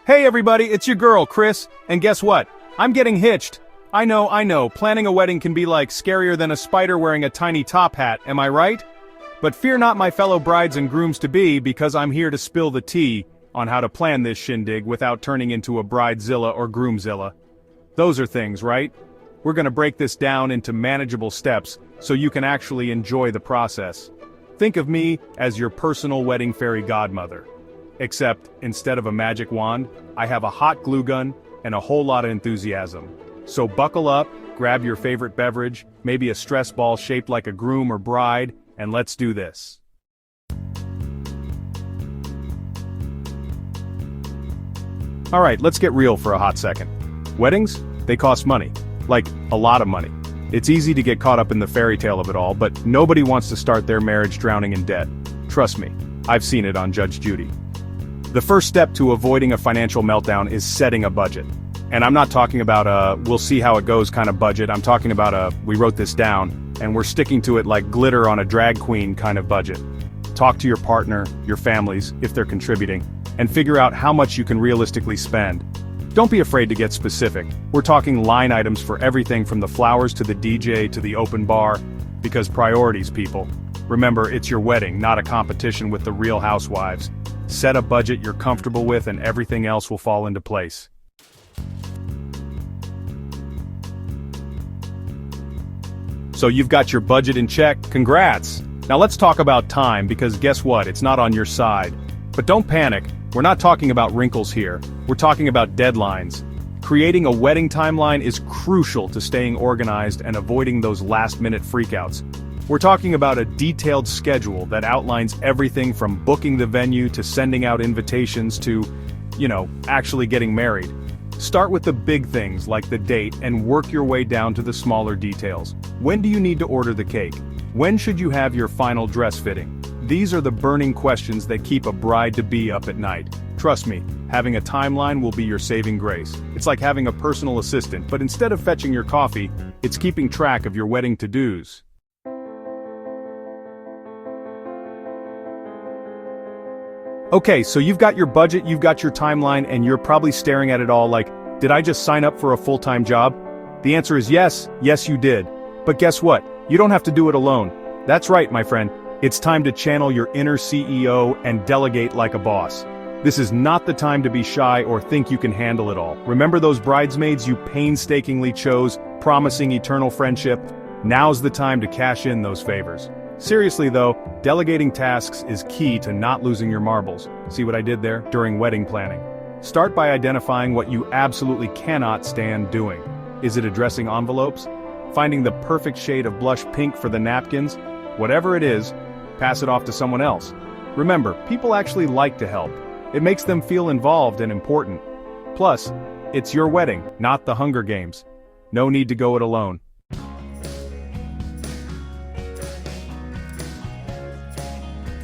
Hey everybody, it's your girl, Chris, and guess what? I'm getting hitched. I know, planning a wedding can be like scarier than a spider wearing a tiny top hat, am I right? But fear not my fellow brides and grooms-to-be, because I'm here to spill the tea on how to plan this shindig without turning into a bridezilla or groomzilla. Those are things, right? We're gonna break this down into manageable steps so you can actually enjoy the process. Think of me as your personal wedding fairy godmother. Except, instead of a magic wand, I have a hot glue gun and a whole lot of enthusiasm. So buckle up, grab your favorite beverage, maybe a stress ball shaped like a groom or bride, and let's do this. Alright, let's get real for a hot second. Weddings? They cost money. Like, a lot of money. It's easy to get caught up in the fairy tale of it all, but nobody wants to start their marriage drowning in debt. Trust me, I've seen it on Judge Judy. The first step to avoiding a financial meltdown is setting a budget. And I'm not talking about a we'll see how it goes kind of budget, I'm talking about a we wrote this down, and we're sticking to it like glitter on a drag queen kind of budget. Talk to your partner, your families, if they're contributing, and figure out how much you can realistically spend. Don't be afraid to get specific. We're talking line items for everything from the flowers to the DJ to the open bar, because priorities, people. Remember, it's your wedding, not a competition with the Real Housewives. Set a budget you're comfortable with and everything else will fall into place. So you've got your budget in check, congrats! Now let's talk about time, because guess what, it's not on your side. But don't panic, we're not talking about wrinkles here, we're talking about deadlines. Creating a wedding timeline is crucial to staying organized and avoiding those last-minute freakouts. We're talking about a detailed schedule that outlines everything from booking the venue to sending out invitations to, actually getting married. Start with the big things like the date and work your way down to the smaller details. When do you need to order the cake? When should you have your final dress fitting? These are the burning questions that keep a bride-to-be up at night. Trust me, having a timeline will be your saving grace. It's like having a personal assistant, but instead of fetching your coffee, it's keeping track of your wedding to-dos. Okay, so you've got your budget, you've got your timeline, and you're probably staring at it all like, did I just sign up for a full-time job? The answer is yes you did. But guess what? You don't have to do it alone. That's right, my friend. It's time to channel your inner CEO and delegate like a boss. This is not the time to be shy or think you can handle it all. Remember those bridesmaids you painstakingly chose, promising eternal friendship? Now's the time to cash in those favors. Seriously though, delegating tasks is key to not losing your marbles. See what I did there? During wedding planning. Start by identifying what you absolutely cannot stand doing. Is it addressing envelopes? Finding the perfect shade of blush pink for the napkins? Whatever it is, pass it off to someone else. Remember, people actually like to help. It makes them feel involved and important. Plus, it's your wedding, not the Hunger Games. No need to go it alone.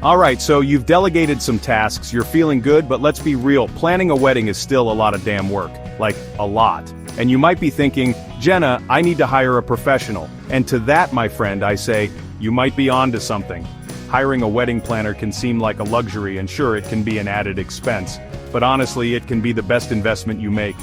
Alright, so you've delegated some tasks, you're feeling good, but let's be real, planning a wedding is still a lot of damn work. Like, a lot. And you might be thinking, Jenna, I need to hire a professional. And to that, my friend, I say, you might be onto something. Hiring a wedding planner can seem like a luxury, and sure, it can be an added expense. But honestly, it can be the best investment you make.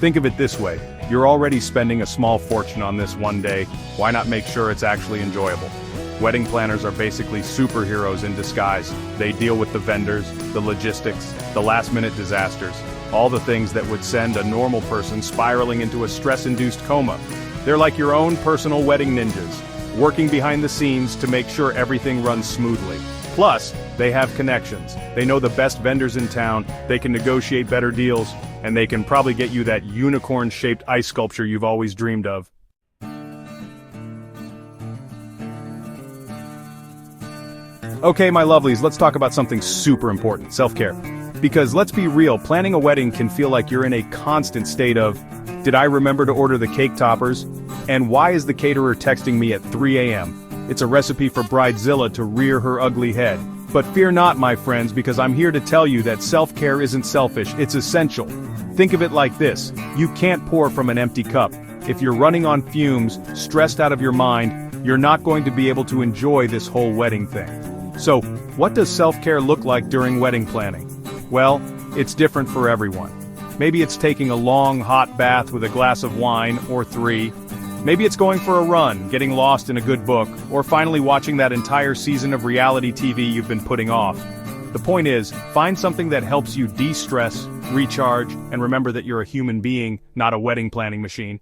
Think of it this way, you're already spending a small fortune on this one day, why not make sure it's actually enjoyable? Wedding planners are basically superheroes in disguise. They deal with the vendors, the logistics, the last-minute disasters, all the things that would send a normal person spiraling into a stress-induced coma. They're like your own personal wedding ninjas, working behind the scenes to make sure everything runs smoothly. Plus, they have connections. They know the best vendors in town, they can negotiate better deals, and they can probably get you that unicorn-shaped ice sculpture you've always dreamed of. Okay, my lovelies, let's talk about something super important, self-care. Because let's be real, planning a wedding can feel like you're in a constant state of, did I remember to order the cake toppers? And why is the caterer texting me at 3 a.m.? It's a recipe for Bridezilla to rear her ugly head. But fear not, my friends, because I'm here to tell you that self-care isn't selfish, it's essential. Think of it like this, you can't pour from an empty cup. If you're running on fumes, stressed out of your mind, you're not going to be able to enjoy this whole wedding thing. So, what does self-care look like during wedding planning? Well, it's different for everyone. Maybe it's taking a long, hot bath with a glass of wine, or 3. Maybe it's going for a run, getting lost in a good book, or finally watching that entire season of reality TV you've been putting off. The point is, find something that helps you de-stress, recharge, and remember that you're a human being, not a wedding planning machine.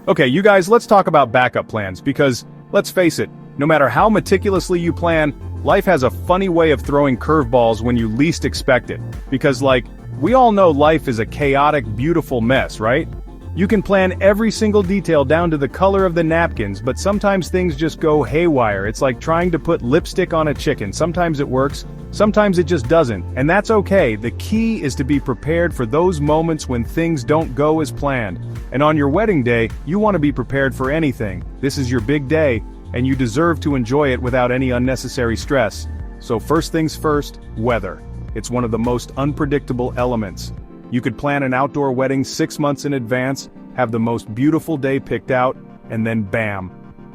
Okay, you guys, let's talk about backup plans, because, let's face it, no matter how meticulously you plan, life has a funny way of throwing curveballs when you least expect it. Because, we all know life is a chaotic, beautiful mess, right? You can plan every single detail down to the color of the napkins, but sometimes things just go haywire. It's like trying to put lipstick on a chicken. Sometimes it works, sometimes it just doesn't, and that's okay. The key is to be prepared for those moments when things don't go as planned. And on your wedding day, you want to be prepared for anything. This is your big day, and you deserve to enjoy it without any unnecessary stress. So first things first, weather. It's one of the most unpredictable elements. You could plan an outdoor wedding 6 months in advance, have the most beautiful day picked out, and then bam,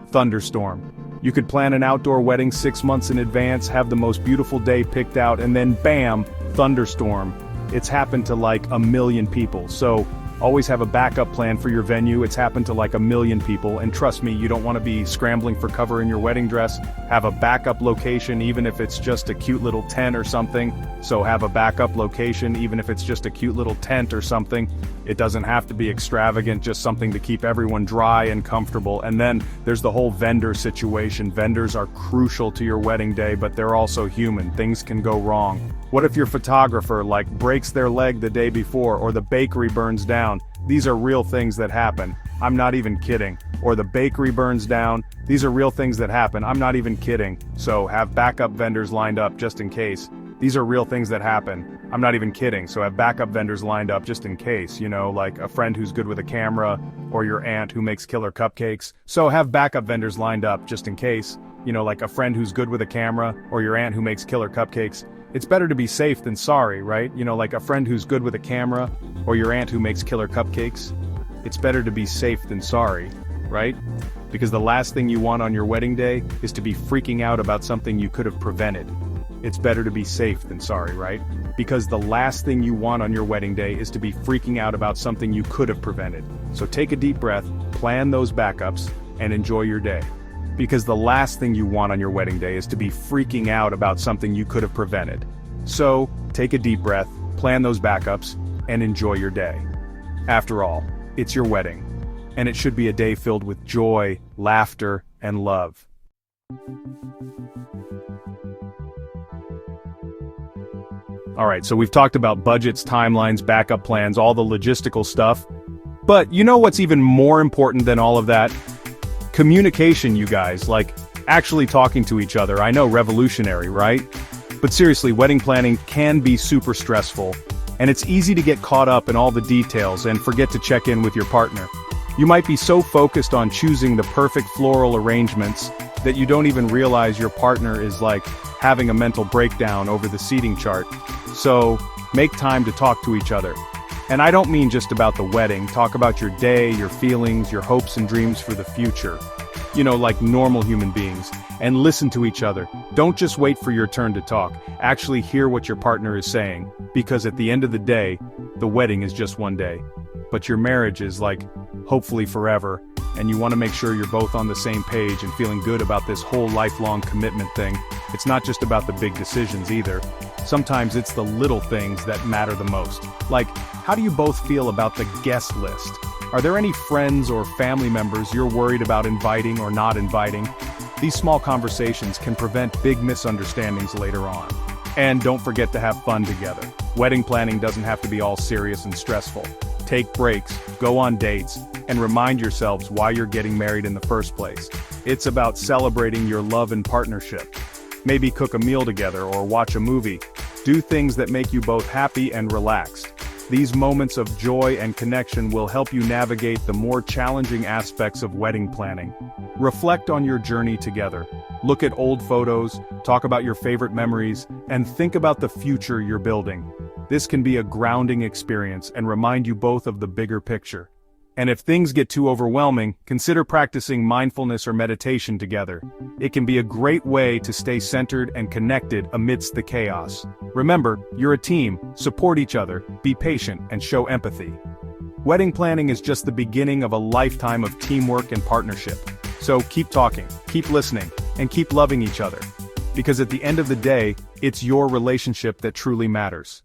thunderstorm. You could plan an outdoor wedding 6 months in advance, have the most beautiful day picked out, and then bam, thunderstorm. It's happened to like a million people, so always have a backup plan for your venue. It's happened to like a million people, and trust me, you don't want to be scrambling for cover in your wedding dress. Have a backup location even if it's just a cute little tent or something. So have a backup location even if it's just a cute little tent or something. It doesn't have to be extravagant, just something to keep everyone dry and comfortable. And then there's the whole vendor situation. Vendors are crucial to your wedding day, but they're also human. Things can go wrong. What if your photographer breaks their leg the day before, or the bakery burns down? These are real things that happen. I'm not even kidding. Or the bakery burns down. These are real things that happen. I'm not even kidding. So have backup vendors lined up just in case. These are real things that happen. I'm not even kidding. So have backup vendors lined up just in case, like a friend who's good with a camera, or your aunt who makes killer cupcakes. So have backup vendors lined up just in case, like a friend who's good with a camera, or your aunt who makes killer cupcakes. It's better to be safe than sorry, right? Like a friend who's good with a camera, or your aunt who makes killer cupcakes. It's better to be safe than sorry, right? Because the last thing you want on your wedding day is to be freaking out about something you could have prevented. It's better to be safe than sorry, right? Because the last thing you want on your wedding day is to be freaking out about something you could have prevented. So take a deep breath, plan those backups, and enjoy your day. Because the last thing you want on your wedding day is to be freaking out about something you could have prevented. So, take a deep breath, plan those backups, and enjoy your day. After all, it's your wedding, and it should be a day filled with joy, laughter, and love. Alright, so we've talked about budgets, timelines, backup plans, all the logistical stuff. But you know what's even more important than all of that? Communication, you guys, actually talking to each other. I know, revolutionary, right? But seriously, wedding planning can be super stressful, and it's easy to get caught up in all the details and forget to check in with your partner. You might be so focused on choosing the perfect floral arrangements that you don't even realize your partner is having a mental breakdown over the seating chart. So, make time to talk to each other. And I don't mean just about the wedding. Talk about your day, your feelings, your hopes and dreams for the future. Like normal human beings. And listen to each other. Don't just wait for your turn to talk. Actually hear what your partner is saying. Because at the end of the day, the wedding is just one day. But your marriage is hopefully forever. And you want to make sure you're both on the same page and feeling good about this whole lifelong commitment thing. It's not just about the big decisions either. Sometimes it's the little things that matter the most. How do you both feel about the guest list? Are there any friends or family members you're worried about inviting or not inviting? These small conversations can prevent big misunderstandings later on. And don't forget to have fun together. Wedding planning doesn't have to be all serious and stressful. Take breaks, go on dates, and remind yourselves why you're getting married in the first place. It's about celebrating your love and partnership. Maybe cook a meal together or watch a movie. Do things that make you both happy and relaxed. These moments of joy and connection will help you navigate the more challenging aspects of wedding planning. Reflect on your journey together. Look at old photos, talk about your favorite memories, and think about the future you're building. This can be a grounding experience and remind you both of the bigger picture. And if things get too overwhelming, consider practicing mindfulness or meditation together. It can be a great way to stay centered and connected amidst the chaos. Remember, you're a team, support each other, be patient, and show empathy. Wedding planning is just the beginning of a lifetime of teamwork and partnership. So keep talking, keep listening, and keep loving each other. Because at the end of the day, it's your relationship that truly matters.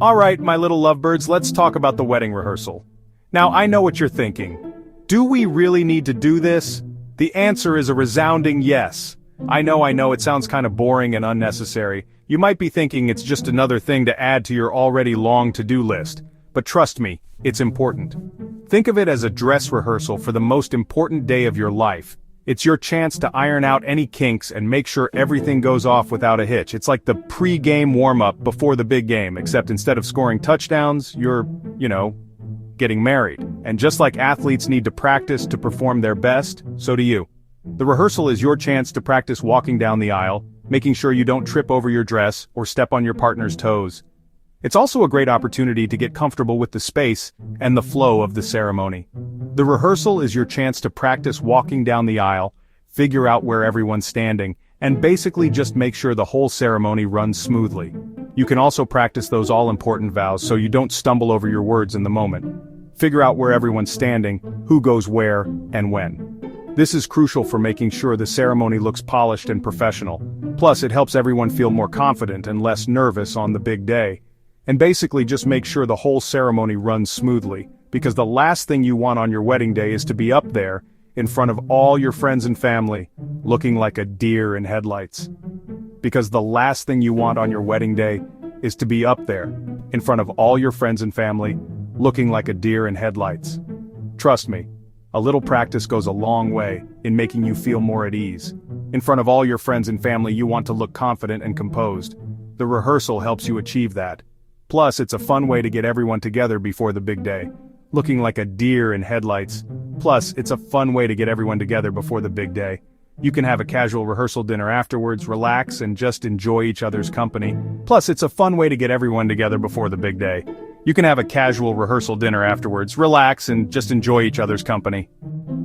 Alright, my little lovebirds, let's talk about the wedding rehearsal. Now, I know what you're thinking. Do we really need to do this? The answer is a resounding yes. I know, it sounds kind of boring and unnecessary. You might be thinking it's just another thing to add to your already long to-do list. But trust me, it's important. Think of it as a dress rehearsal for the most important day of your life. It's your chance to iron out any kinks and make sure everything goes off without a hitch. It's like the pre-game warm-up before the big game, except instead of scoring touchdowns, you're, getting married. And just like athletes need to practice to perform their best, so do you. The rehearsal is your chance to practice walking down the aisle, making sure you don't trip over your dress or step on your partner's toes. It's also a great opportunity to get comfortable with the space and the flow of the ceremony. The rehearsal is your chance to practice walking down the aisle, figure out where everyone's standing, and basically just make sure the whole ceremony runs smoothly. You can also practice those all-important vows so you don't stumble over your words in the moment. Figure out where everyone's standing, who goes where, and when. This is crucial for making sure the ceremony looks polished and professional. Plus, it helps everyone feel more confident and less nervous on the big day. And basically just make sure the whole ceremony runs smoothly, because the last thing you want on your wedding day is to be up there, in front of all your friends and family, looking like a deer in headlights. Because the last thing you want on your wedding day is to be up there, in front of all your friends and family, looking like a deer in headlights. Trust me, a little practice goes a long way in making you feel more at ease. In front of all your friends and family, you want to look confident and composed. The rehearsal helps you achieve that. Plus, it's a fun way to get everyone together before the big day. Looking like a deer in headlights. Plus, it's a fun way to get everyone together before the big day. You can have a casual rehearsal dinner afterwards, relax, and just enjoy each other's company. Plus, it's a fun way to get everyone together before the big day. You can have a casual rehearsal dinner afterwards, relax, and just enjoy each other's company.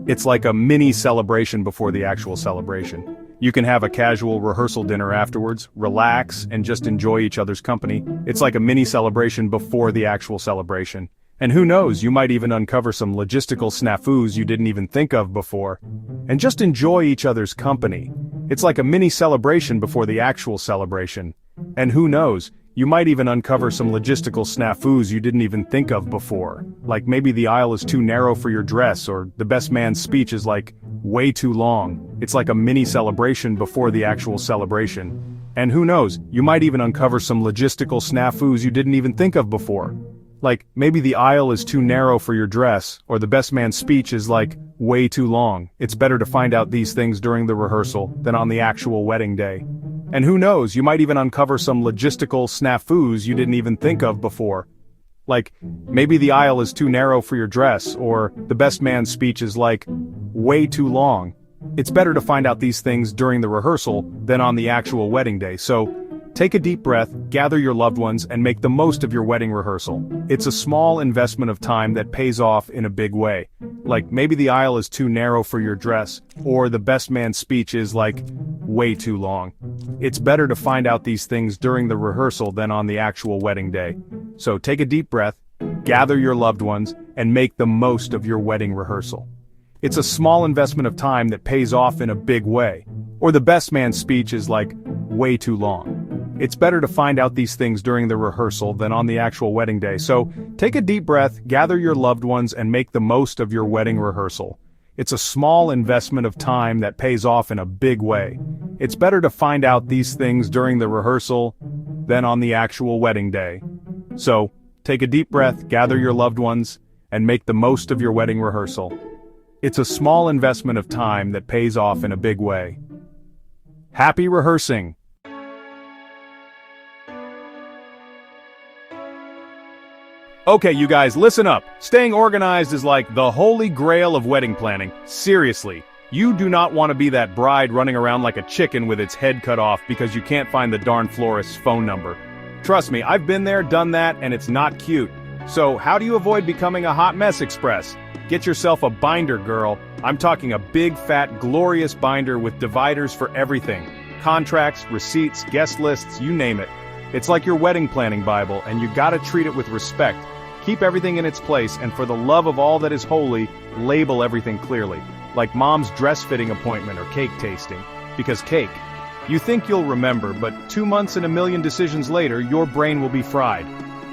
It's like a mini celebration before the actual celebration. You can have a casual rehearsal dinner afterwards, relax, and just enjoy each other's company. It's like a mini celebration before the actual celebration. And who knows, you might even uncover some logistical snafus you didn't even think of before. And just enjoy each other's company. It's like a mini celebration before the actual celebration. And who knows, you might even uncover some logistical snafus you didn't even think of before. Like maybe the aisle is too narrow for your dress, or the best man's speech is like, way too long. It's like a mini celebration before the actual celebration. And who knows, you might even uncover some logistical snafus you didn't even think of before. Like, maybe the aisle is too narrow for your dress, or the best man's speech is like, way too long. It's better to find out these things during the rehearsal than on the actual wedding day. And who knows, you might even uncover some logistical snafus you didn't even think of before. Like, maybe the aisle is too narrow for your dress, or the best man's speech is like, way too long. It's better to find out these things during the rehearsal than on the actual wedding day. So, take a deep breath, gather your loved ones, and make the most of your wedding rehearsal. It's a small investment of time that pays off in a big way. Like, maybe the aisle is too narrow for your dress, or the best man's speech is like, way too long. It's better to find out these things during the rehearsal than on the actual wedding day. So take a deep breath, gather your loved ones, and make the most of your wedding rehearsal. It's a small investment of time that pays off in a big way. Or the best man's speech is like, way too long. It's better to find out these things during the rehearsal than on the actual wedding day. So, take a deep breath, gather your loved ones, and make the most of your wedding rehearsal. It's a small investment of time that pays off in a big way. It's better to find out these things during the rehearsal than on the actual wedding day. So, take a deep breath, gather your loved ones, and make the most of your wedding rehearsal. It's a small investment of time that pays off in a big way. Happy rehearsing! Okay, you guys, listen up. Staying organized is like the holy grail of wedding planning. Seriously, you do not want to be that bride running around like a chicken with its head cut off because you can't find the darn florist's phone number. Trust me, I've been there, done that, and it's not cute. So, how do you avoid becoming a hot mess express? Get yourself a binder, girl. I'm talking a big, fat, glorious binder with dividers for everything. Contracts, receipts, guest lists, you name it. It's like your wedding planning Bible, and you gotta treat it with respect. Keep everything in its place, and for the love of all that is holy, label everything clearly. Like mom's dress fitting appointment or cake tasting. Because cake. You think you'll remember, but 2 months and a million decisions later, your brain will be fried.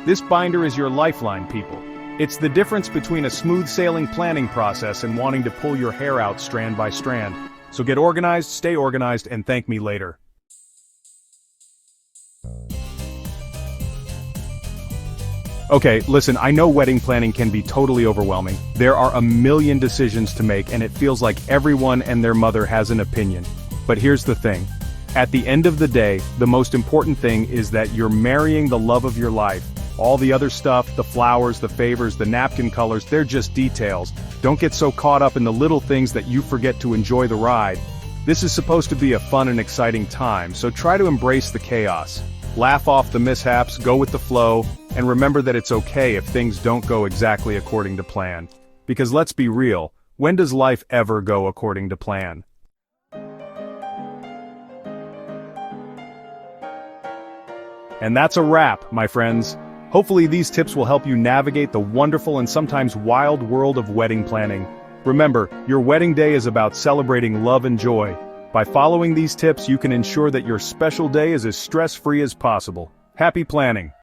This binder is your lifeline, people. It's the difference between a smooth sailing planning process and wanting to pull your hair out strand by strand. So get organized, stay organized, and thank me later. Okay, listen, I know wedding planning can be totally overwhelming. There are a million decisions to make, and it feels like everyone and their mother has an opinion. But here's the thing. At the end of the day, the most important thing is that you're marrying the love of your life. All the other stuff, the flowers, the favors, the napkin colors, they're just details. Don't get so caught up in the little things that you forget to enjoy the ride. This is supposed to be a fun and exciting time, so try to embrace the chaos. Laugh off the mishaps, go with the flow, and remember that it's okay if things don't go exactly according to plan. Because let's be real, when does life ever go according to plan? And that's a wrap, my friends. Hopefully these tips will help you navigate the wonderful and sometimes wild world of wedding planning. Remember, your wedding day is about celebrating love and joy. By following these tips, you can ensure that your special day is as stress-free as possible. Happy planning!